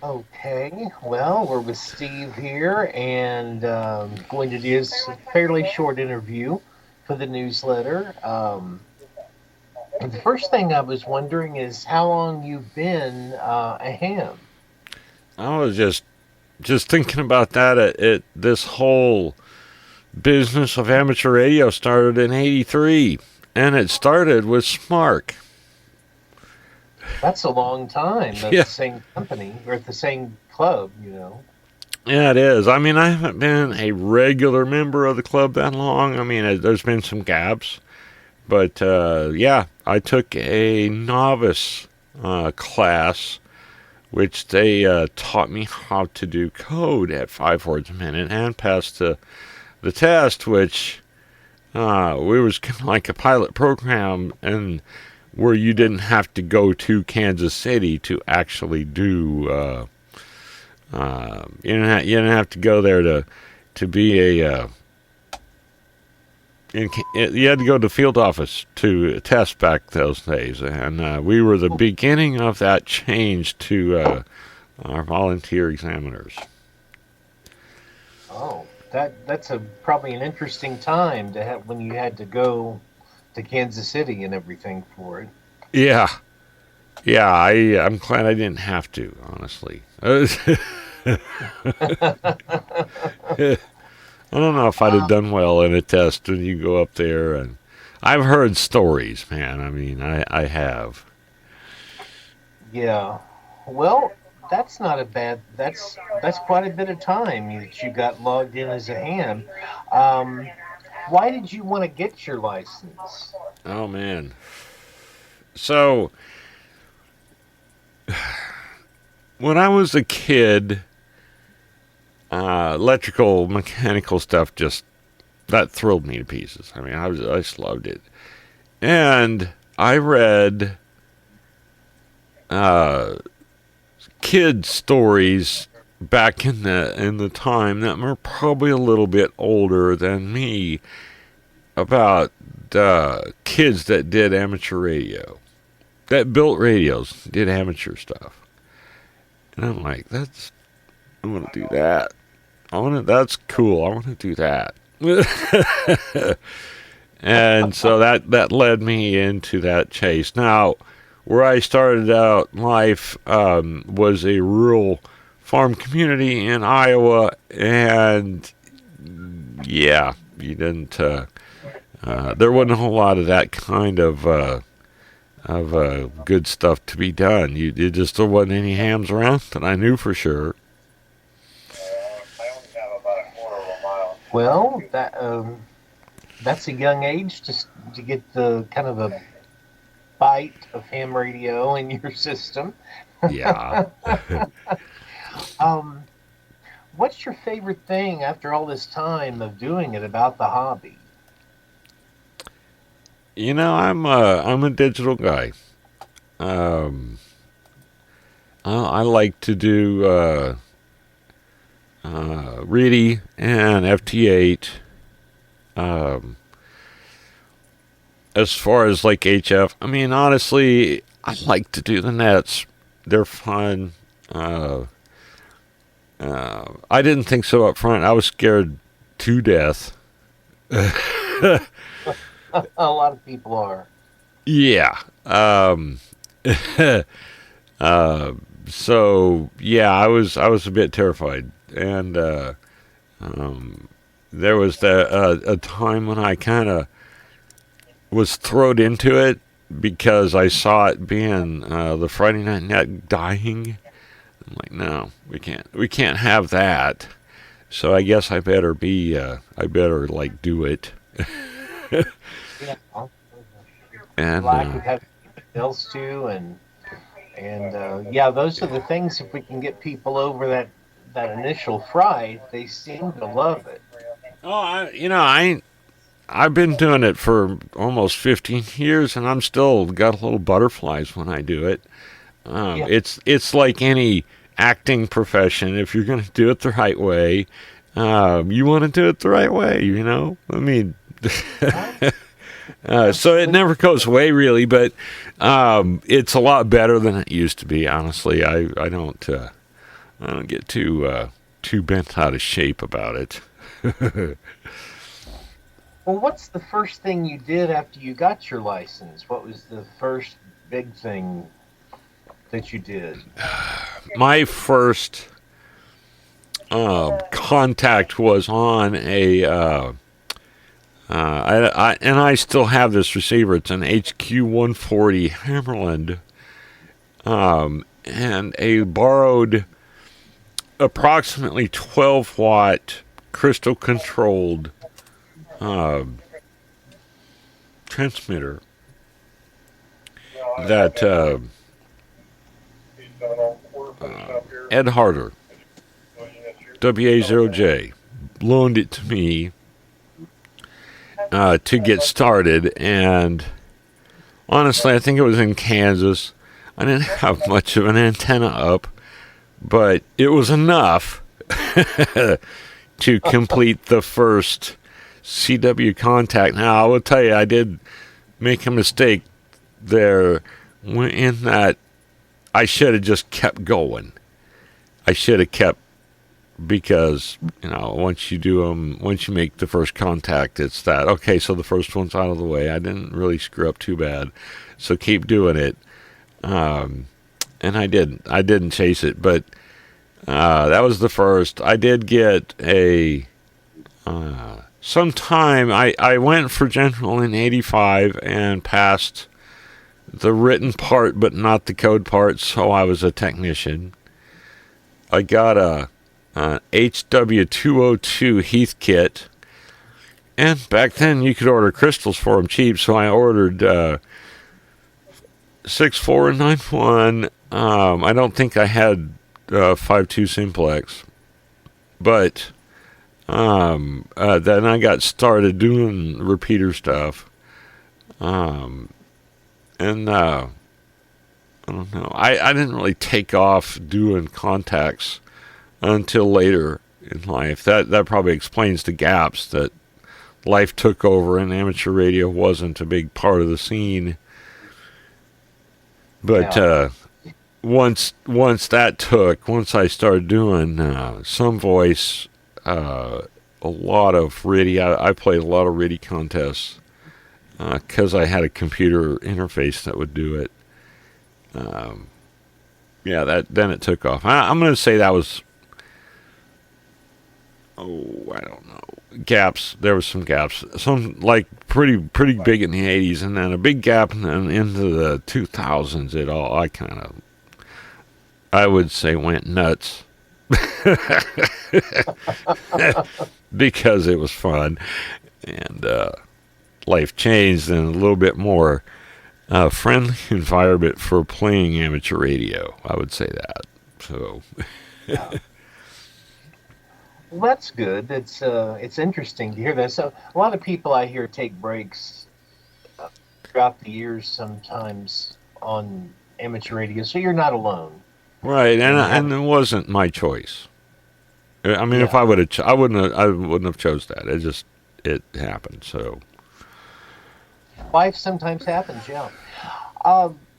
Okay, well, we're with Steve here and going to do a fairly short interview for the newsletter. The first thing I was wondering is how long you've been a ham. I was just thinking about that. This whole business of amateur radio started in '83, and it started with SMARC. That's a long time at Yeah, the same company or at the same club. yeah, it is. I mean, I haven't been a regular member of the club that long. I mean, there's been some gaps, but yeah, I took a novice class, which they taught me how to do code at 5 words a minute, and passed the test, which we was kind of like a pilot program, and where you didn't have to go to Kansas City to actually do. You didn't have to go there to be a. You had to go to the field office to test back those days, and we were the beginning of that change to our volunteer examiners. Oh, that's a probably an interesting time to have when you had to go to Kansas City and everything for it. Yeah, yeah. I'm glad I didn't have to, honestly. I don't know if I'd have Uh, done well in a test when you go up there. And I've heard stories, man. I mean, I have. yeah. Well, that's not a bad. That's quite a bit of time that you got logged in as a ham. Um, why did you want to get your license? Oh man. So when I was a kid, electrical, mechanical stuff just that thrilled me to pieces. I mean, I just loved it, and I read uh, kid stories back in the time that were probably a little bit older than me about kids that did amateur radio, that built radios, did amateur stuff. And I'm like, I want to do that. That's cool. I want to do that. And so that led me into that chase. Now, where I started out life was a rural farm community in Iowa, and yeah, you didn't. There wasn't a whole lot of that kind of good stuff to be done. You just there wasn't any hams around that I knew for sure. Well, that's a young age to get the kind of a bite of ham radio in your system. Yeah. um, what's your favorite thing after all this time of doing it about the hobby? I'm a digital guy. Um, I like to do RIDI and FT8. Um, as far as like HF, I mean, honestly, I like to do the nets. They're fun. I didn't think so up front. I was scared to death. A lot of people are. Yeah. uh, so yeah, I was a bit terrified, and there was a time when I kind of was thrown into it because I saw it being the Friday Night Net dying. I'm like, no, we can't have that. So I guess I better like do it. Yeah, And lack of having else to, and yeah, those are the things. If we can get people over that initial fright, they seem to love it. oh, I've been doing it for almost 15 years, and I'm still got little butterflies when I do it. Yeah, It's like any acting profession. If you're going to do it the right way, you want to do it the right way. I mean, so it absolutely. never goes away really, but it's a lot better than it used to be. Honestly, I don't. I don't get too bent out of shape about it. Well, what's the first thing you did after you got your license? What was the first big thing that you did? My first contact was on a and I still have this receiver. It's an HQ140 Hammerland, and a borrowed approximately 12-watt crystal controlled transmitter that Ed Harder, WA0J, loaned it to me to get started. And honestly, I think it was in Kansas. I didn't have much of an antenna up, but it was enough to complete the first CW contact. Now, I will tell you, I did make a mistake there in that I should have just kept going. I should have kept, because, once you do them, once you make the first contact, it's that, okay, so the first one's out of the way. I didn't really screw up too bad, so keep doing it. And I didn't chase it, but that was the first. I did get a sometime I went for general in 85 and passed the written part but not the code part, so I was a technician. I got a HW202 Heath kit, and back then you could order crystals for them cheap, so I ordered 6491. I don't think I had 52 simplex, but then I got started doing repeater stuff, and I don't know. I didn't really take off doing contacts until later in life. That probably explains the gaps that life took over and amateur radio wasn't a big part of the scene. But Yeah. once I started doing some voice, a lot of RIDI. I played a lot of RIDI contests because I had a computer interface that would do it. Then it took off. I'm going to say that was, I don't know, gaps. There was some gaps, some like pretty big in the 80s, and then a big gap, and then into the 2000s. I would say, went nuts because it was fun, and life changed, and a little bit more friendly environment for playing amateur radio. I would say that. So, Yeah. Well, that's good. It's interesting to hear that. So a lot of people I hear take breaks throughout the years sometimes on amateur radio. So you're not alone. right, And you and have, it wasn't my choice. I mean, if yeah. I would have, I wouldn't have chose that. It happened. So, Life sometimes happens, yeah.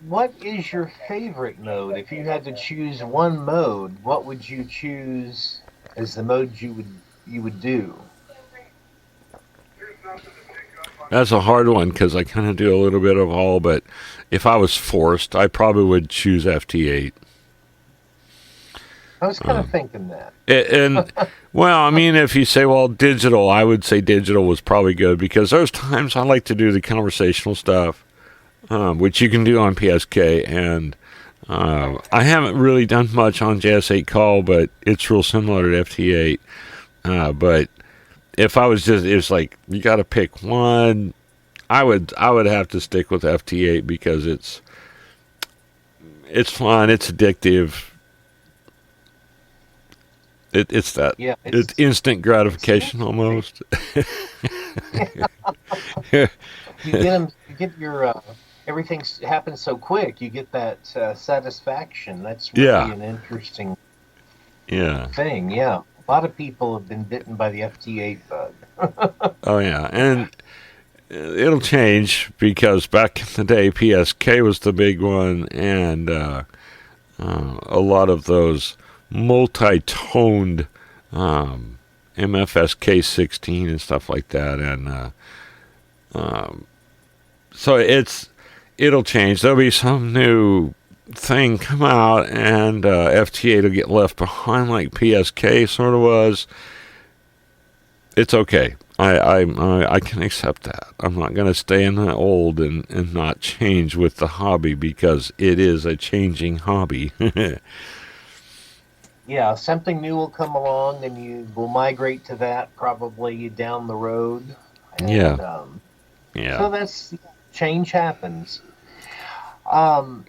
What is your favorite mode? If you had to choose one mode, what would you choose as the mode you would do? that's a hard one because I kind of do a little bit of all. But if I was forced, I probably would choose FT8. I was kind of thinking that. And well, I mean, if you say, well, digital, I would say digital was probably good because there's times I like to do the conversational stuff, which you can do on PSK, and I haven't really done much on JS8 call, but it's real similar to FT8. But if I was just, it's like you got to pick one. I would have to stick with FT8 because it's fun, it's addictive. It's that Yeah, it's instant it's gratification almost. you get them, you get your everything happens so quick. You get that satisfaction. That's Yeah, really an interesting yeah, thing. Yeah, a lot of people have been bitten by the FT8 bug. oh yeah, and it'll change because back in the day, PSK was the big one, and a lot of those multi-toned MFS K16 and stuff like that, and um, so it'll change. There'll be some new thing come out, and FT8 will get left behind like PSK sort of was. It's okay. I can accept that. I'm not going to stay in the old and not change with the hobby because it is a changing hobby. Yeah, something new will come along, and you will migrate to that probably down the road, Yeah, and yeah. so that's change happens. Um,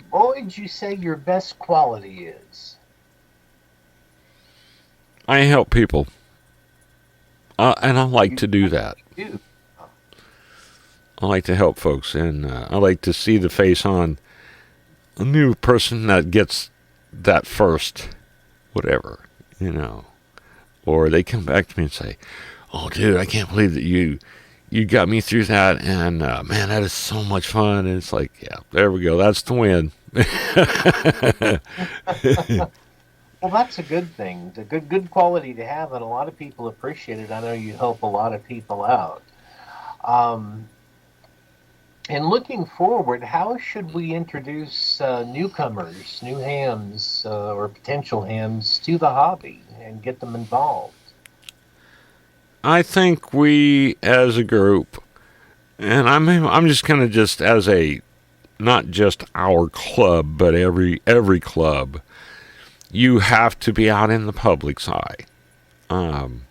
what would you say your best quality is? I help people, and I like You to do that. do. I like to help folks, and I like to see the face on a new person that gets that first, whatever, you know. Or they come back to me and say, "Oh, dude, I can't believe that you got me through that, and man, that is so much fun." And it's like, yeah, there we go. That's the win. Well, that's a good thing. It's a good quality to have, and a lot of people appreciate it. I know you help a lot of people out. Um, and looking forward, how should we introduce newcomers, new hams, or potential hams to the hobby and get them involved? I think we, as a group, and I'm just gonna just as a not just our club, but every club, you have to be out in the public's eye. Um,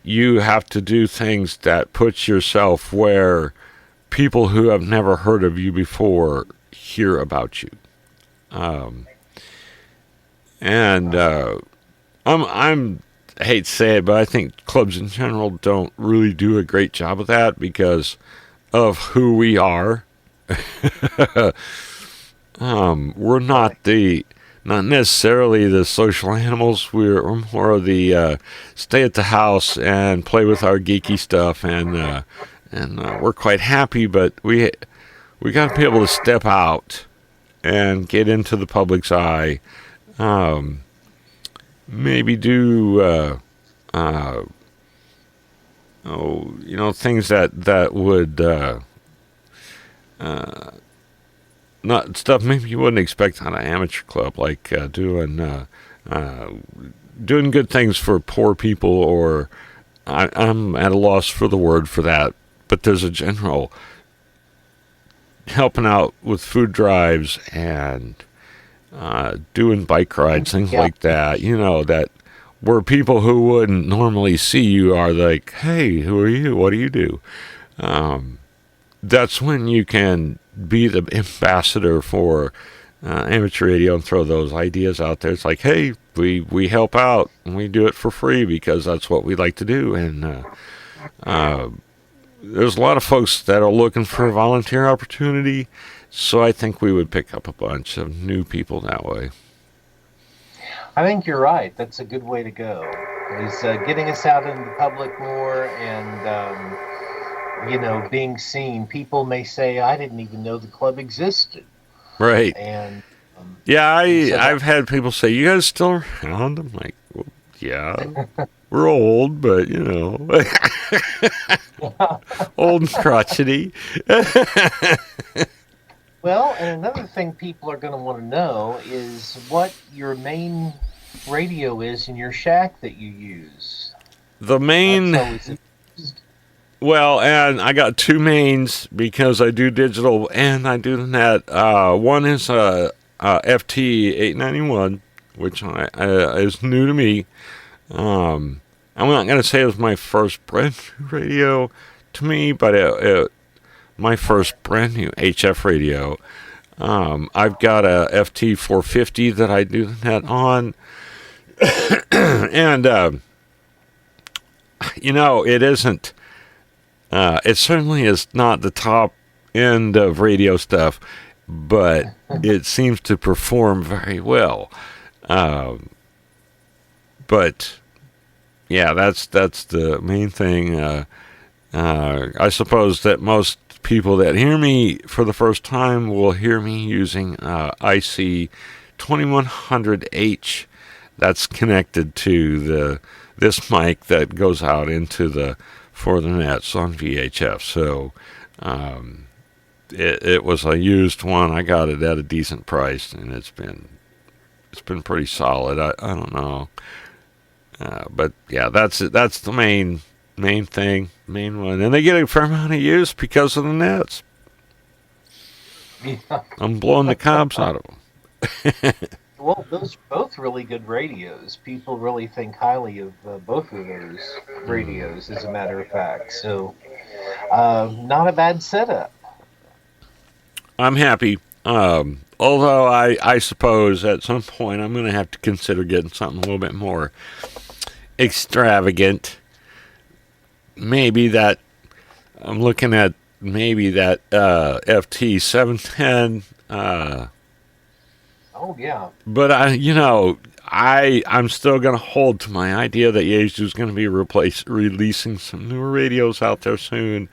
you have to do things that put yourself where people who have never heard of you before hear about you. Um, and I'm I hate to say it, but I think clubs in general don't really do a great job of that because of who we are. We're Right. not necessarily the social animals. We're more of the stay at the house and play with our geeky stuff, and we're quite happy. But we got to be able to step out and get into the public's eye. Um, Maybe do things that would not stuff maybe you wouldn't expect on an amateur club, like uh, doing good things for poor people, or I'm at a loss for the word for that, but there's a general helping out with food drives and doing bike rides, things Yeah. like that. You know that where people who wouldn't normally see you are like, "Hey, who are you? What do you do?" Um, that's when you can be the ambassador for amateur radio and throw those ideas out there. It's like, hey, we help out and we do it for free because that's what we like to do. And uh, there's a lot of folks that are looking for a volunteer opportunity. So I think we would pick up a bunch of new people that way. I think you're right. That's a good way to go. Is getting us out in the public more and being seen. People may say, "I didn't even know the club existed," Right. and um, Yeah, and so that I've had people say, "You guys still around?" I'm like, well, yeah, we're old, but old and crotchety. well, and another thing people are going to want to know is what your main radio is in your shack that you use. The That's main, always interesting. well, and I got two mains because I do digital and I do the net. One is FT891, which is new to me. I'm not going to say it was my first brand new radio to me, but my first brand new HF radio. I've got a FT450 that I do the net on, and it isn't. It certainly is not the top end of radio stuff, but it seems to perform very well. Um, but yeah, that's the main thing. I suppose that most people that hear me for the first time will hear me using IC 2100H that's connected to the this mic that goes out into the for the nets on VHF. So um, it was a used one. I got it at a decent price, and it's been pretty solid. I don't know, but yeah, that's the main thing, main one, and they get a fair amount of use because of the nets. Yeah. I'm blowing the cobs out of them. Well, those are both really good radios. People really think highly of both of those Mm. radios, as a matter of fact. So, not a bad setup. I'm happy. Although I suppose at some point I'm going to have to consider getting something a little bit more extravagant. Maybe that I'm looking at maybe that FT 710. Oh yeah, But I'm still going to hold to my idea that Yaesu is going to be releasing some newer radios out there soon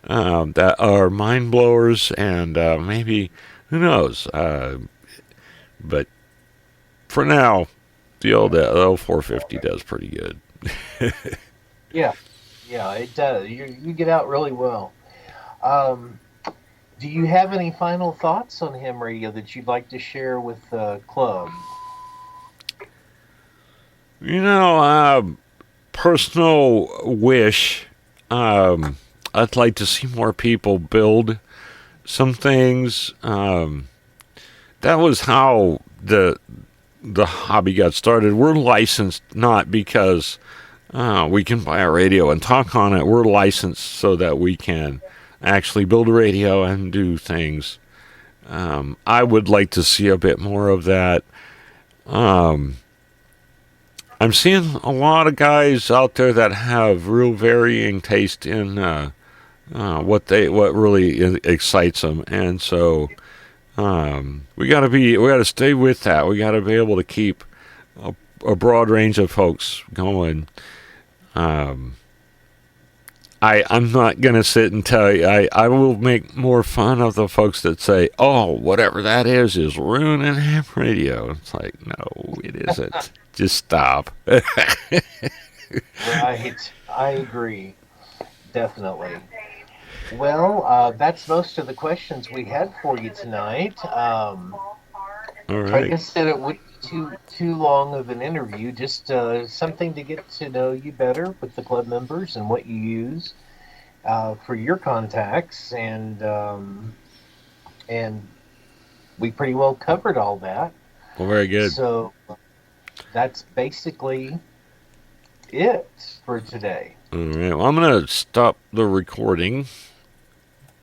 that are mind blowers, and maybe who knows. But for now, the old 450 does pretty good. yeah, yeah. It does. You get out really well. Um, do you have any final thoughts on ham radio that you'd like to share with the club? You know, personal wish. Um, I'd like to see more people build some things. That was how the hobby got started. We're licensed not because we can buy a radio and talk on it. We're licensed so that we can actually build a radio and do things. I would like to see a bit more of that. Um, I'm seeing a lot of guys out there that have real varying taste in what really excites them, and so we got to stay with that. We got to be able to keep a broad range of folks going. Um, I'm not gonna sit and tell you. I will make more fun of the folks that say, "Oh, whatever that is ruining ham radio." It's like, no, it isn't. Just stop. Right. I agree. Definitely. Well, that's most of the questions we had for you tonight. All Like right. I said, it wouldn't be too long of an interview. Just something to get to know you better with the club members and what you use for your contacts, and we pretty well covered all that. Well, very good. So that's basically it for today. All right. Well, I'm gonna stop the recording.